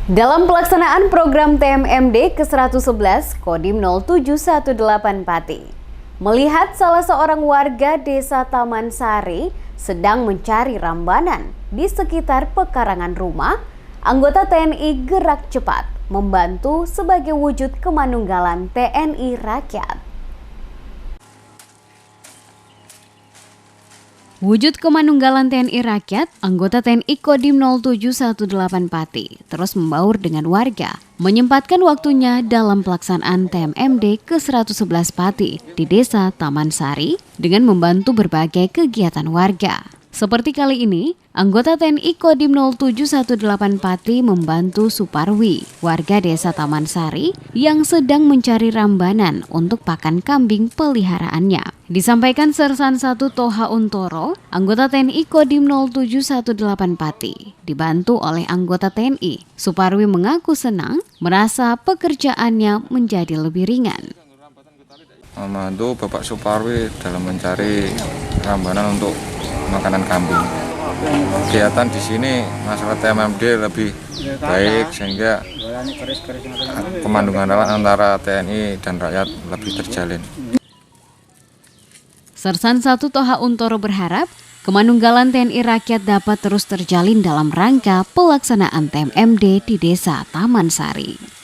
Dalam pelaksanaan program TMMD ke-111 Kodim 0718 Pati, melihat salah seorang warga desa Taman Sari sedang mencari rambanan di sekitar pekarangan rumah, anggota TNI gerak cepat membantu sebagai wujud kemanunggalan TNI Rakyat. Wujud kemanunggalan TNI Rakyat, anggota TNI Kodim 0718 Pati terus membaur dengan warga, menyempatkan waktunya dalam pelaksanaan TMMD ke-111 Pati di Desa Taman Sari dengan membantu berbagai kegiatan warga. Seperti kali ini, anggota TNI Kodim 0718 Pati membantu Suparwi, warga Desa Taman Sari yang sedang mencari rambanan untuk pakan kambing peliharaannya. Disampaikan Sersan 1 Toha Untoro, anggota TNI Kodim 0718 Pati, dibantu oleh anggota TNI. Suparwi mengaku senang merasa pekerjaannya menjadi lebih ringan. Membantu Bapak Suparwi dalam mencari rambanan untuk makanan kambing. Kegiatan di sini masalah TMMD lebih baik sehingga kemandungan antara TNI dan rakyat lebih terjalin. Sersan 1 Toha Untoro berharap kemanunggalan TNI Rakyat dapat terus terjalin dalam rangka pelaksanaan TMMD di Desa Taman Sari.